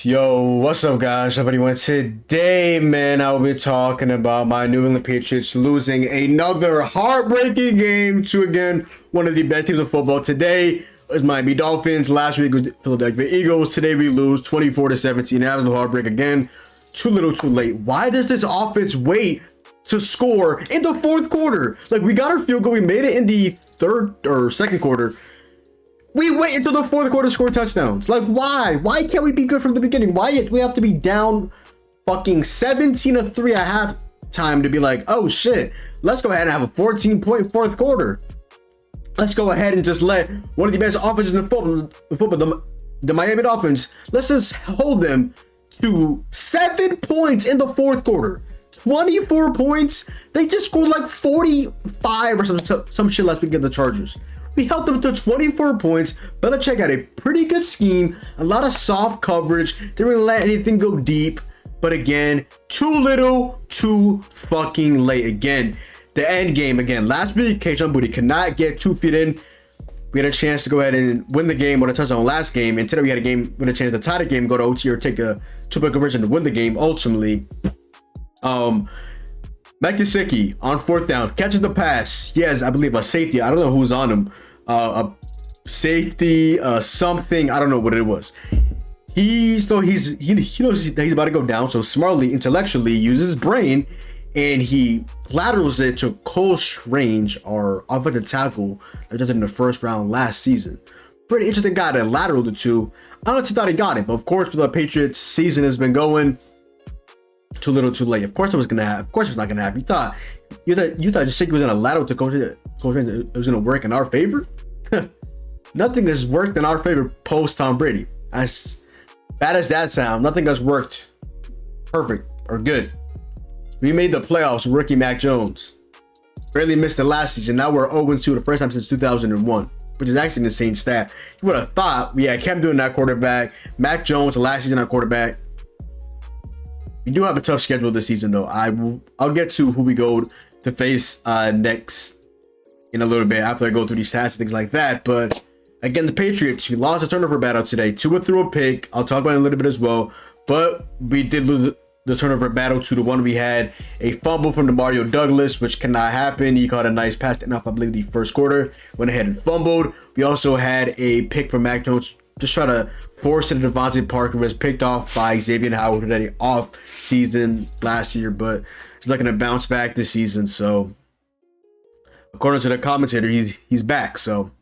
Yo, what's up, guys? Everyone, today, man, I'll be talking about my New England Patriots losing another heartbreaking game to, again, one of the best teams of football. Today was Miami Dolphins. Last week was Philadelphia Eagles. Today we lose 24-17. That was a heartbreak again. Too little, too late. Why does this offense wait to score in the fourth quarter? Like, we got our field goal. We made it in the third or second quarter. We wait until the fourth quarter to score touchdowns. Like, why? Why can't we be good from the beginning? Why do we have to be down fucking 17-3 at halftime to be like, oh shit, let's go ahead and have a 14-point fourth quarter. Let's go ahead and just let one of the best offenses in football, the Miami Dolphins, let's just hold them to 7 points in the fourth quarter. 24 points. They just scored like 45 or some shit last week against the Chargers. We held them to 24 points. Belichick had a pretty good scheme, a lot of soft coverage, didn't really let anything go deep. But again, too little, too fucking late. Again, the end game. Again, last week, Kayshon Boutte could not get 2 feet in. We had a chance to go ahead and win the game with a touchdown last game. And today we had a chance to tie the game, go to OT or take a 2-point conversion to win the game ultimately. Mike Gesicki on fourth down catches the pass. Yes, I believe a safety. I don't know who's on him. A safety, something. I don't know what it was. He knows that he's about to go down. So smartly, intellectually, uses his brain, and he laterals it to Cole Strange, our offensive tackle that does it in the first round last season. Pretty interesting guy that lateraled it to. I honestly thought he got it, but of course, the Patriots season has been going. Too little, too late. Of course it was gonna happen. Of course it's not gonna happen. You thought Gesicki was gonna lateral to Coach Strange. It was gonna work in our favor. Nothing has worked in our favor post Tom Brady. As bad as that sounds, nothing has worked perfect or good. We made the playoffs with rookie Mac Jones. Barely missed it last season. Now we're 0-2 the first time since 2001, which is actually an insane stat. You would have thought we had Cam Newton that quarterback, Mac Jones the last season at quarterback. We do have a tough schedule this season, though. I'll get to who we go to face next in a little bit after I go through these stats and things like that. But again, the Patriots, we lost a turnover battle today. Tua threw a pick. I'll talk about it in a little bit as well. But we did lose the turnover battle to the one we had a fumble from the Mario Douglas, which cannot happen. He caught a nice pass enough, I believe, the first quarter. Went ahead and fumbled. We also had a pick from Mac Jones. Just try to force it to Devontae Parker, was picked off by Xavier Howard at an off season last year, but he's looking to bounce back this season. So according to the commentator, he's back. So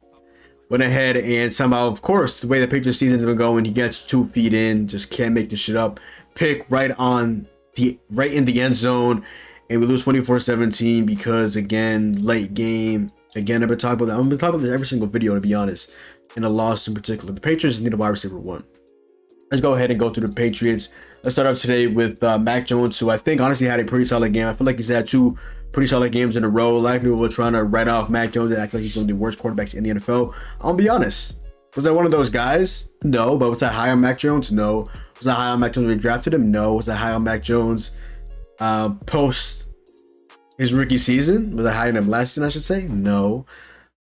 went ahead and somehow, of course, the way the Patriots season's been going, he gets 2 feet in, just can't make this shit up. Pick right in the end zone, and we lose 24-17 because, again, late game. Again, I've been talking about that. I'm gonna talk about this every single video, to be honest. In a loss in particular, the Patriots need a wide receiver 1. Let's go ahead and go through the Patriots. Let's start off today with Mac Jones, who I think honestly had a pretty solid game. I feel like he's had 2 pretty solid games in a row. A lot of people were trying to write off Mac Jones and act like he's one of the worst quarterbacks in the NFL. I'll be honest. Was I one of those guys? No. But was I high on Mac Jones? No. Was I high on Mac Jones when we drafted him? No. Was I high on Mac Jones post his rookie season? Was I high on him last season, I should say? No.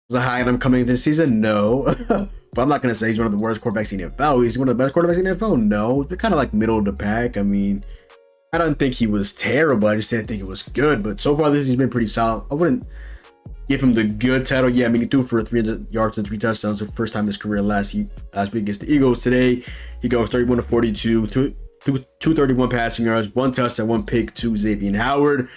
Was I high on him coming into this season? No. But I'm not going to say he's one of the worst quarterbacks in the NFL. He's one of the best quarterbacks in the NFL? No. But kind of like middle of the pack. I mean, I don't think he was terrible. I just didn't think it was good. But so far, he's been pretty solid. I wouldn't give him the good title. Yeah, I mean, he threw for 300 yards and 3 touchdowns the first time in his career last week against the Eagles. Today, he goes 31-42, 231 passing yards, 1 touchdown, 1 pick to Xavier Howard.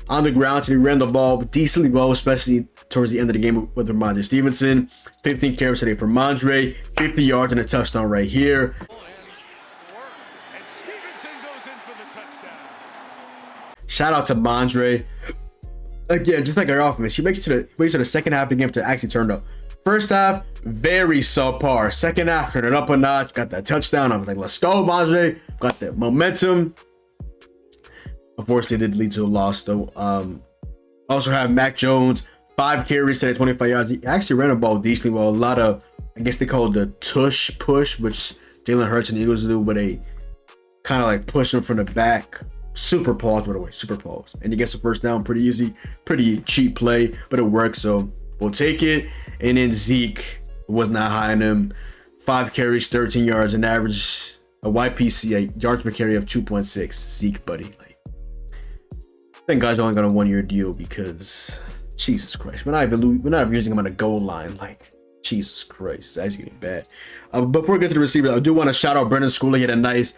On the ground, he ran the ball decently well, especially towards the end of the game with Ramondre Stevenson. 15 carries today for Mondre, 50 yards and a touchdown right here. Shout out to Mondre. Again, just like our offense, he waits to the second half of the game to actually turn up. First half, very subpar. Second half, turned it up a notch, got that touchdown. I was like, let's go, Mondre. Got that momentum. Unfortunately, it did lead to a loss, though. Also have Mac Jones, 5 carries today, 25 yards. He actually ran the ball decently well. A lot of, I guess they call it the tush push, which Jalen Hurts and the Eagles do, but they kind of like push him from the back. Super pause, by the way, super pause. And he gets the first down pretty easy, pretty cheap play, but it works, so we'll take it. And then Zeke was not high on him. 5 carries, 13 yards, an average a YPC, a yards per carry of 2.6. Zeke, buddy. Like, I think guys only got a 1 year deal because Jesus Christ, we're not even using him on a goal line. Like, Jesus Christ, it's actually getting bad. But before we get to the receivers, I do want to shout out Brendan Schooler. He had a nice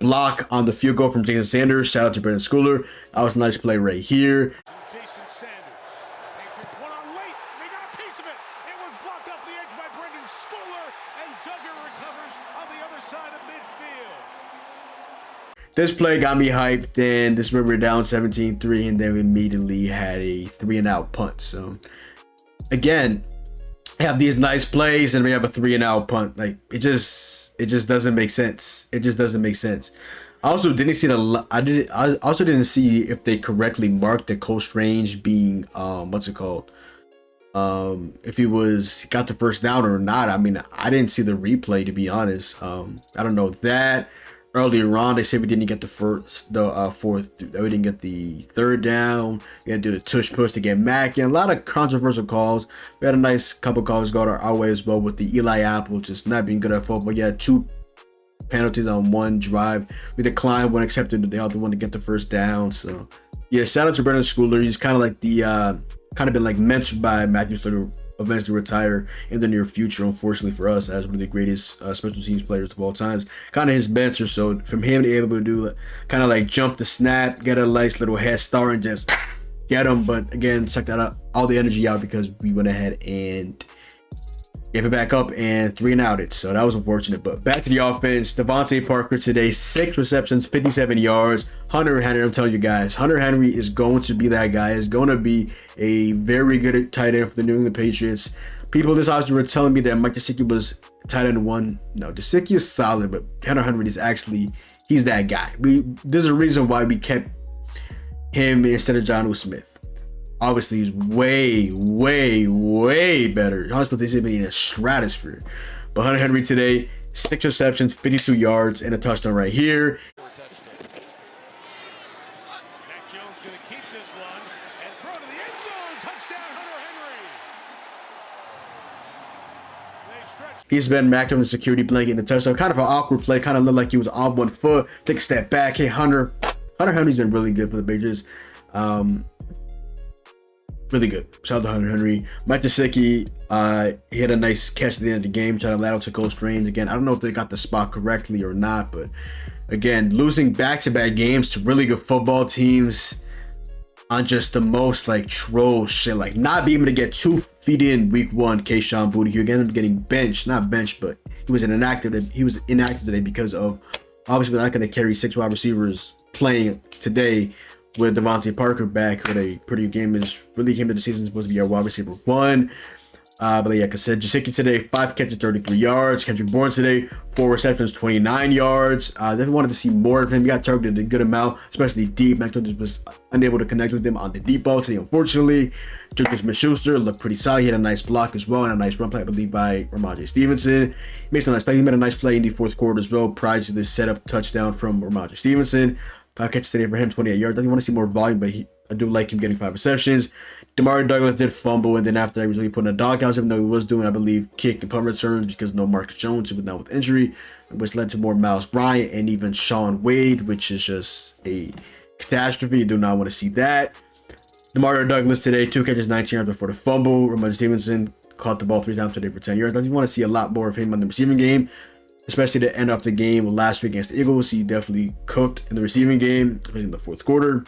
block on the field goal from Jason Sanders. Shout out to Brendan Schooler. That was a nice play right here. Jason Sanders. Patriots went on late. They got a piece of it. It was blocked off the edge by Brendan Schooler, and Duggar recovers on the other side of midfield. This play got me hyped, and this we were down 17-3, and then we immediately had a 3-and-out punt. So again, have these nice plays and we have a 3-and-out punt. Like, it just doesn't make sense. It just doesn't make sense. I also didn't see I also didn't see if they correctly marked the close range being what's it called? If he got the first down or not. I mean, I didn't see the replay, to be honest. I don't know that. Earlier on, they said we didn't get the fourth, we didn't get the third down. We had to do the tush push to get Mack in. A lot of controversial calls. We had a nice couple calls go our way as well with the Eli Apple just not being good at football. You had 2 penalties on 1 drive. We declined one, accepted the other one to get the first down. So yeah, shout out to Brendan Schooler. He's kind of like been like mentored by Matthew Slater, eventually retire in the near future, unfortunately for us, as one of the greatest special teams players of all times. Kind of his mentor, so from him to be able to do kind of like jump the snap, get a nice little head start and just get him. But again, check that out, all the energy out, because we went ahead and gave it back up and 3-and-out it. So that was unfortunate. But back to the offense. Devontae Parker today, 6 receptions, 57 yards. Hunter Henry, I'm telling you guys, Hunter Henry is going to be that guy. Is going to be a very good tight end for the New England Patriots. People this offseason were telling me that Mike Gesicki was tight end 1. No, Gesicki is solid, but Hunter Henry is actually, he's that guy. There's a reason why we kept him instead of Jonnu Smith. Obviously, he's way, way, way better. Jonnu Smith is even in a stratosphere. But Hunter Henry today, 6 receptions, 52 yards, and a touchdown right here. Mac Jones going to keep this one and throw to the end zone. Touchdown, Hunter Henry. He's been Mac Jones' security blanket in the touchdown. Kind of an awkward play. Kind of looked like he was on 1 foot. Take a step back. Hey, Hunter Henry's been really good for the Patriots. Really good. Shout out to Hunter Henry. Mike Gesicki, he had a nice catch at the end of the game, trying to lateral to close range. Again, I don't know if they got the spot correctly or not, but again, losing back-to-back games to really good football teams on just the most like troll shit, like not being able to get 2 feet in week 1. Kayshon Boutte, he ended up getting benched, not benched, but he was inactive. He was inactive today because of obviously we're not going to carry 6 wide receivers playing today. With Devontae Parker back, with a pretty good game, is really came to the season supposed to be our wide receiver 1. But like I said, Gesicki today, 5 catches, 33 yards. Kendrick Bourne today, 4 receptions, 29 yards. Definitely wanted to see more of him. He got targeted a good amount, especially deep. Mac Jones was unable to connect with him on the deep ball today, unfortunately. Juju Smith-Schuster looked pretty solid. He had a nice block as well, and a nice run play, I believe, by Ramondre Stevenson. He made some nice play. He made a nice play in the 4th quarter as well, prior to this setup touchdown from Ramondre Stevenson. 5 catches today for him, 28 yards. I want to see more volume, but I do like him getting 5 receptions. Demario Douglas did fumble, and then after that, he was really put in a doghouse, even though he was doing, I believe, kick and punt returns because no Marcus Jones, who was now with injury, which led to more Miles Bryant and even Sean Wade, which is just a catastrophe. You do not want to see that. Demario Douglas today, 2 catches, 19 yards before the fumble. Ramondre Stevenson caught the ball 3 times today for 10 yards. I just want to see a lot more of him on the receiving game, especially the end of the game last week against the Eagles. He definitely cooked in the receiving game, especially in the 4th quarter.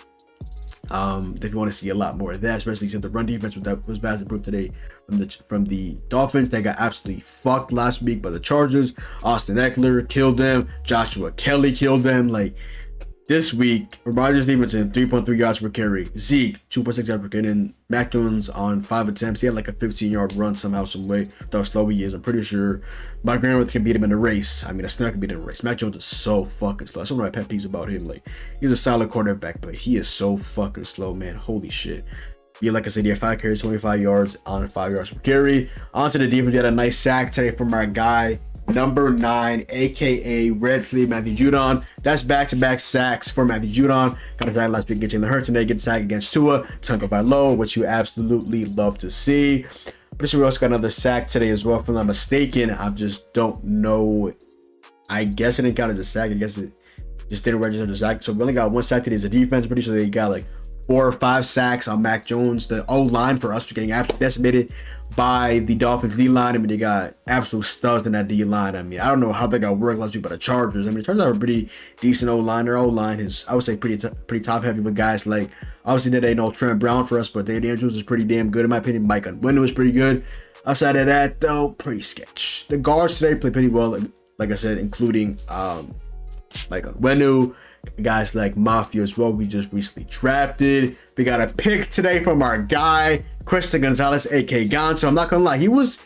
If you want to see a lot more of that, especially since the run defense was vastly improved today from the Dolphins. They got absolutely fucked last week by the Chargers. Austin Eckler killed them. Joshua Kelly killed them. Like, this week, Ramondre Stevenson, 3.3 yards per carry. Zeke, 2.6 yards per carry. And Mac Jones on 5 attempts. He had like a 15-yard run somehow, some way. With how slow he is, I'm pretty sure Mike Greenwood can beat him in a race. I mean, a snap can beat him in a race. Mac Jones is so fucking slow. That's one of my pet peeves about him. Like, he's a solid quarterback, but he is so fucking slow, man. Holy shit. Yeah, like I said, he had 5 carries, 25 yards on 5 yards per carry. Onto the defense, he had a nice sack today from our guy, number 9, aka Red Flea Matthew Judon. That's back-to-back sacks for Matthew Judon. Got a sack last week against Jalen Hurts, and they get a sack against Tua Tagovailoa, which you absolutely love to see. But we also got another sack today as well, if I'm not mistaken. I just don't know. I guess it didn't count as a sack. I guess it just didn't register as a sack. So we only got one sack today as a defense. Pretty sure they got like 4 or 5 sacks on Mac Jones. The O-line for us was getting absolutely decimated by the Dolphins D-line. I mean, they got absolute studs in that D-line. I mean, I don't know how they got work last week by the Chargers. I mean, the Chargers are a pretty decent O-line. Their O-line is, I would say, pretty top-heavy with guys like, obviously, there ain't no Trent Brown for us, but David Andrews is pretty damn good, in my opinion. Mike Unwin was pretty good. Outside of that, though, pretty sketch. The guards today play pretty well, like I said, including Mike Unwin, guys like Mafia as well. We just recently drafted. We got a pick today from our guy Christian Gonzalez, aka Gonzo. I'm not gonna lie, he was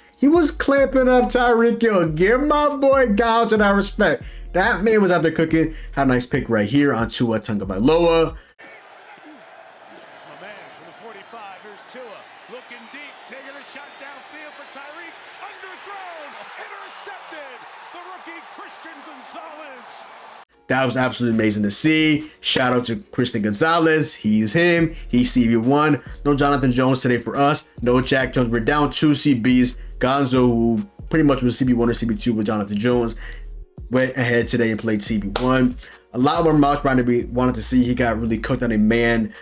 clamping up Tyreek Hill. Give my boy Gonzo that respect. That man was out there cooking. Had a nice pick right here on Tua Tagovailoa. It's my man from the 45. Here's Tua looking deep, taking a shot downfield for Tyreek. Underthrown, intercepted. The rookie Christian Gonzalez. That was absolutely amazing to see. Shout out to Christian Gonzalez. He's him. He's CB1. No Jonathan Jones today for us. No Jack Jones. We're down 2 CBs. Gonzo, who pretty much was CB1 or CB2 with Jonathan Jones, went ahead today and played CB1. A lot more Miles Bryant we wanted to see. He got really cooked on a man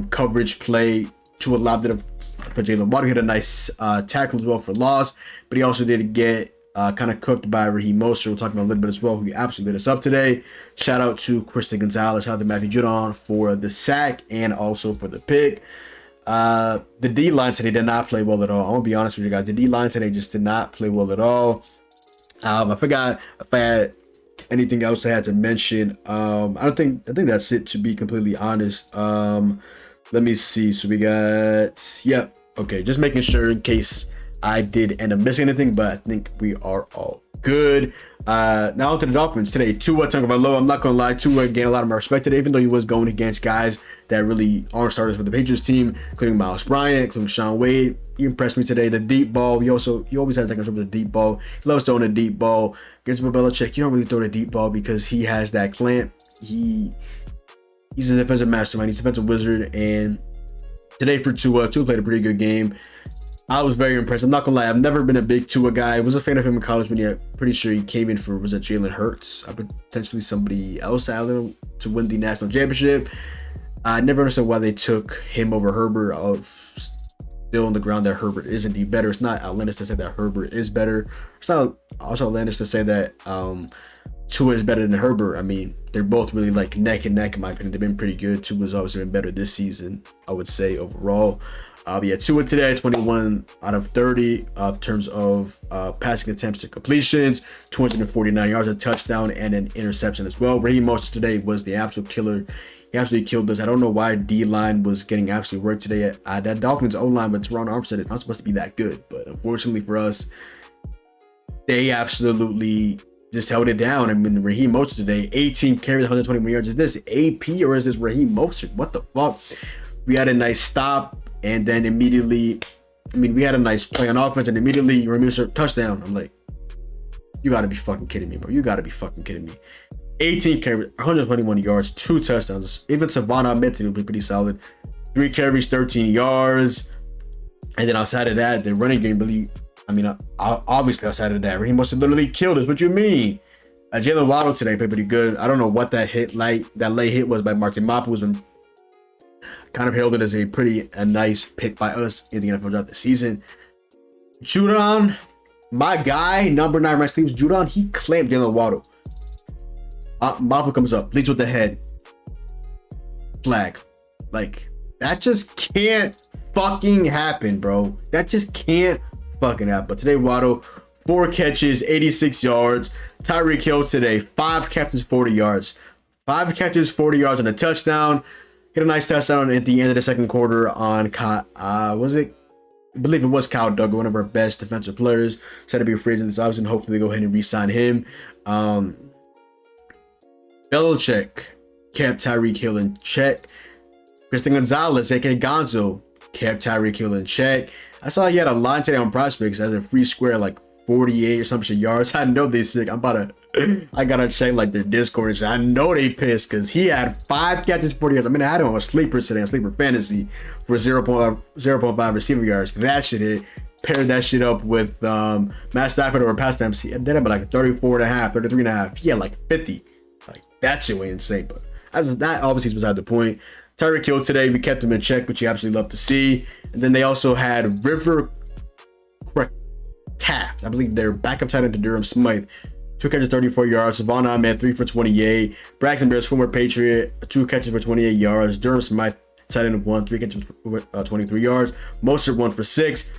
coverage play to a lot of Jalen Waddle. He had a nice tackle as well for loss, but he also did get kind of cooked by Raheem Mostert. We'll talk about a little bit as well, who absolutely lit us up today. Shout out to Christian Gonzalez. Shout out to Matthew Judon for the sack and also for the pick. The D-line today did not play well at all. I'm going to be honest with you guys. The D-line today just did not play well at all. I forgot if I had anything else I had to mention. I think that's it, to be completely honest. Let me see. So we got, yep. Okay, just making sure in case I did end up missing anything, but I think we are all good. Now on to the Dolphins today. Tua Tagovailoa. I'm not gonna lie, Tua gained a lot of my respect today, even though he was going against guys that really aren't starters for the Patriots team, including Miles Bryant, including Sean Wade. He impressed me today. The deep ball. He always has like a the deep ball. He loves throwing the deep ball. Against Bill Belichick, you don't really throw the deep ball because he has that clamp. He's a defensive mastermind. He's a defensive wizard. And today for Tua played a pretty good game. I was very impressed. I'm not gonna lie, I've never been a big Tua guy. I was a fan of him in college, but yeah, pretty sure he came in for, was it Jalen Hurts? Potentially somebody else to win the national championship. I never understood why they took him over Herbert. Still on the ground that Herbert is indeed better. It's not outlandish to say that Herbert is better. It's not also outlandish to say that Tua is better than Herbert. I mean, they're both really like neck and neck in my opinion. They've been pretty good. Tua's obviously been better this season, I would say, overall. Yeah, Tua today, 21 out of 30 in terms of passing attempts to completions, 249 yards, a touchdown, and an interception as well. Raheem Mostert today was the absolute killer. He absolutely killed us. I don't know why D-line was getting absolute work today. That Dolphins O-line, but Teron Armstead is not supposed to be that good. But unfortunately for us, they absolutely just held it down. I mean, Raheem Mostert today, 18 carries, 121 yards. Is this AP or is this Raheem Mostert? What the fuck? We had a nice stop. And then immediately, I mean, we had a nice play on offense, and immediately Raheem Mostert touchdown. I'm like, you gotta be fucking kidding me, bro. You gotta be fucking kidding me. 18 carries, 121 yards, 2 touchdowns. Even Savannah Ahmed will be pretty solid. 3 carries, 13 yards. And then outside of that, the running game really, I mean, obviously outside of that, Raheem Mostert literally killed us. What you mean? Jalen Waddle today played pretty good. I don't know what that late hit was by Martin Mapu, was kind of hailed it as a nice pick by us in the NFL draft this season. Judon, my guy, number 9 right sleeves, Judon, he clamped Jalen Waddle. Mapu comes up, leads with the head. Flag. Like, that just can't fucking happen, bro. That just can't fucking happen. But today, Waddle, 4 catches, 86 yards. Tyreek Hill today, 5 catches, 40 yards. 5 catches, 40 yards and a touchdown. Hit a nice touchdown at the end of the second quarter on I believe it was Kyle Duggar, one of our best defensive players. Said to be a free agent this offseason. Hopefully they go ahead and re-sign him. Belichick kept Tyreek Hill in check. Christian Gonzalez, aka Gonzo, kept Tyreek Hill in check. I saw he had a line today on prospects as a free square, like 48 or some shit yards. I know they sick. I gotta check like their Discord and shit. I know they pissed because he had 5 catches, 40 yards. I mean, I had him on a sleeper today, on sleeper fantasy for 0.5 receiving yards. That shit hit. paired that shit up with Matt Stafford or past them, he ended up at like 34.5, 33.5. He had like 50. Like, that shit went insane. But that obviously is beside the point. Tyreek Hill today, we kept him in check, which you absolutely love to see. And then they also had River Craft. I believe they're backup tight end to Durham Smythe. 2 catches, 34 yards. Savon Ahmed, 3 for 28. Braxton Bears, former Patriot, 2 catches for 28 yards. Durham Smythe, tight end of 1, 3 catches for 23 yards. Mostert, 1 for 6.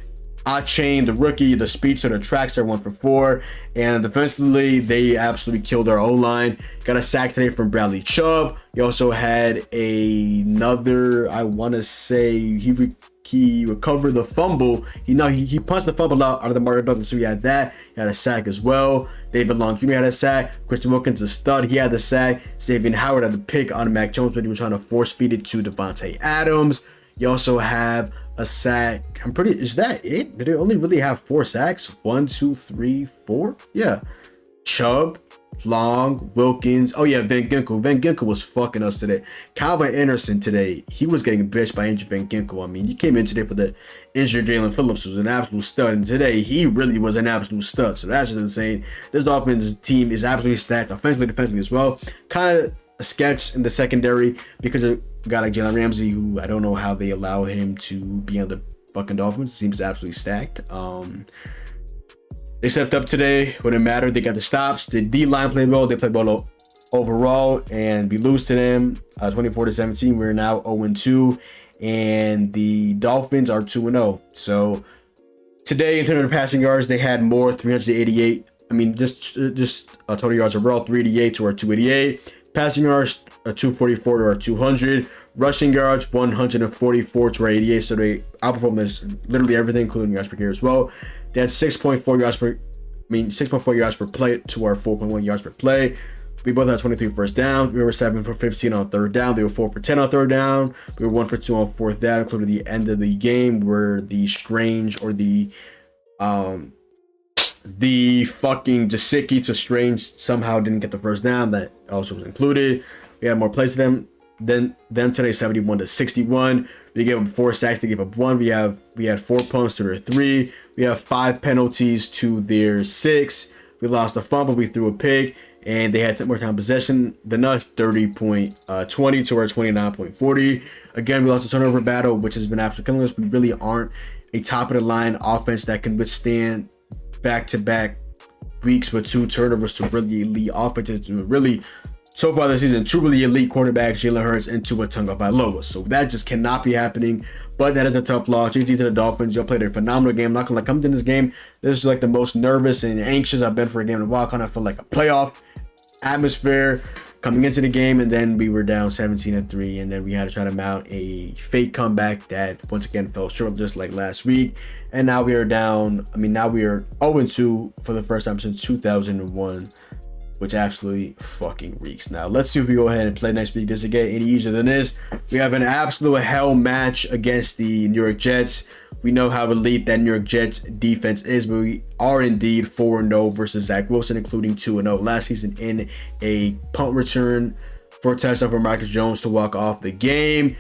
Chain, the rookie, the speedster, the trackster, 1 for 4. And defensively, they absolutely killed our O-line. Got a sack today from Bradley Chubb. He also had another, I want to say, he recovered the fumble. He punched the fumble out of the Mario Douglas, so he had that. He had a sack as well. David Long Jr. had a sack. Christian Wilkins, a stud, he had the sack. Xavier Howard had the pick on Mac Jones when he was trying to force feed it to Devontae Adams. You also have a sack. Is that it? Did they only really have 4 sacks? 1, 2, 3, 4? Yeah. Chubb, Long, Wilkins. Oh yeah, Van Ginkel. Van Ginkel was fucking us today. Calvin Anderson today, he was getting bitched by injured Van Ginkel. I mean, he came in today for the injured Jalen Phillips, who was an absolute stud. And today, he really was an absolute stud. So that's just insane. This Dolphins team is absolutely stacked, offensively, defensively as well. Kind of a sketch in the secondary because of a guy like Jalen Ramsey, who I don't know how they allow him to be on the fucking Dolphins. It seems absolutely stacked. They stepped up today when it mattered. They got the stops. The D-line played well. They played well overall, and we lose to them 24-17. We're now 0-2, and the Dolphins are 2-0. So today, in terms of passing yards, they had more, 388. I mean, just total yards overall, 388 to our 288. Passing yards, 244 to our 200. Rushing yards, 144 to our 88. So they outperformed this literally everything, including yards per carry as well. They had 6.4 yards per play to our 4.1 yards per play. We both had 23 first down. We were 7 for 15 on third down. They were 4 for 10 on third down. We were 1 for 2 on fourth down, including the end of the game where the Strange or the fucking Jasicki to Strange somehow didn't get the first down. That also was included. We had more plays than them today, 71-61. We gave up 4 sacks. They gave up 1. We had 4 punts to their 3. We have 5 penalties to their 6. We lost a fumble. We threw a pick, and they had more time possession than us, 30.20 to our 29.40. Again, we lost a turnover battle, which has been absolutely killing us. We really aren't a top of the line offense that can withstand back-to-back weeks with 2 turnovers to really elite offenses, to really, so far this season, 2 really elite quarterbacks, Jalen Hurts and Tua Tagovailoa. So that just cannot be happening. But that is a tough loss. GG to the Dolphins. Y'all played a phenomenal game. Not gonna come to this game. This is like the most nervous and anxious I've been for a game in a while. Kind of felt like a playoff atmosphere coming into the game, and then we were down 17-3, and then we had to try to mount a fake comeback that once again fell short, just like last week. And now we are down. Now we are 0-2 for the first time since 2001. Which absolutely fucking reeks. Now, let's see if we go ahead and play next week. Does it get any easier than this? We have an absolute hell match against the New York Jets. We know how elite that New York Jets defense is, but we are indeed 4-0 versus Zach Wilson, including 2-0 last season in a punt return for a touchdown for Marcus Jones to walk off the game.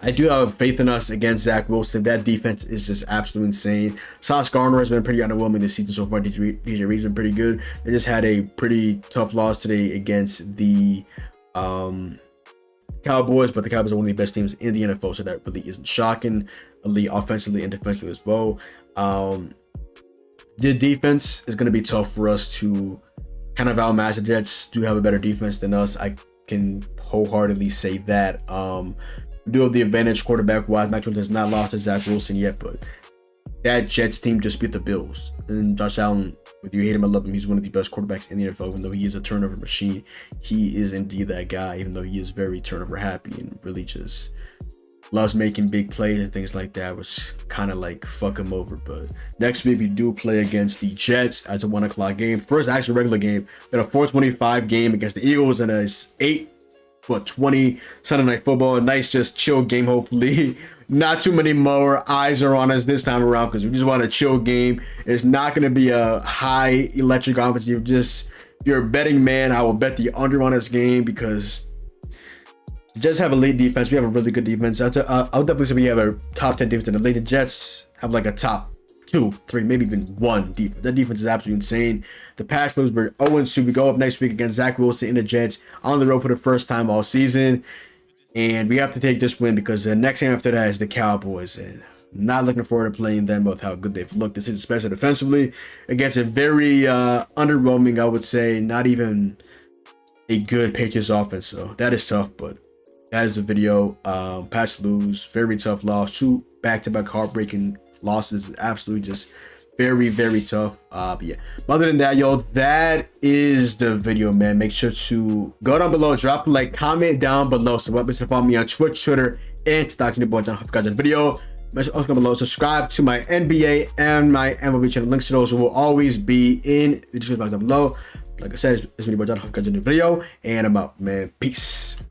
I do have faith in us against Zach Wilson. That defense is just absolutely insane. Sauce Gardner has been pretty underwhelming this season so far. DJ Reed's been pretty good. They just had a pretty tough loss today against the Cowboys, but the Cowboys are one of the best teams in the NFL, so that really isn't shocking. Elite offensively and defensively as well. The defense is going to be tough for us to kind of outmatch. The Jets do have a better defense than us. I can wholeheartedly say that. We do have the advantage quarterback-wise. Mac Jones has not lost to Zach Wilson yet, but that Jets team just beat the Bills. And Josh Allen, whether you hate him or love him, he's one of the best quarterbacks in the NFL. Even though he is a turnover machine, he is indeed that guy, even though he is very turnover happy and really just loves making big plays and things like that, which kind of like fuck him over. But next week, we do play against the Jets as a 1 o'clock game. First actual regular game. We had a 4:25 game against the Eagles and a 8:20 Sunday Night Football. A nice, just chill game, hopefully. Not too many more eyes are on us this time around because we just want a chill game. It's not going to be a high electric offense. If you're a betting man, I will bet the under on this game because the Jets have elite defense. We have a really good defense. I'll definitely say we have a top 10 defense in the league. The Jets have like a top 2, 3, maybe even 1 defense. That defense is absolutely insane. The Patriots were 0-2. We go up next week against Zach Wilson and the Jets on the road for the first time all season. And we have to take this win because the next game after that is the Cowboys. And not looking forward to playing them with how good they've looked this season, especially defensively, against a very underwhelming, I would say, not even a good Patriots offense. So that is tough, but that is the video. Pats lose, very tough loss. 2 back-to-back heartbreaking losses, absolutely just very, very tough. But yeah, other than that, yo, that is the video, man. Make sure to go down below, drop a like, comment down below. So what to follow me on Twitch, Twitter, and TikTok. To the boy, don't forget the video. Also go below, subscribe to my NBA and my MLB channel. Links to those will always be in the description box down below. Like I said, it's me, boy, don't forget the video, and I'm out, man. Peace.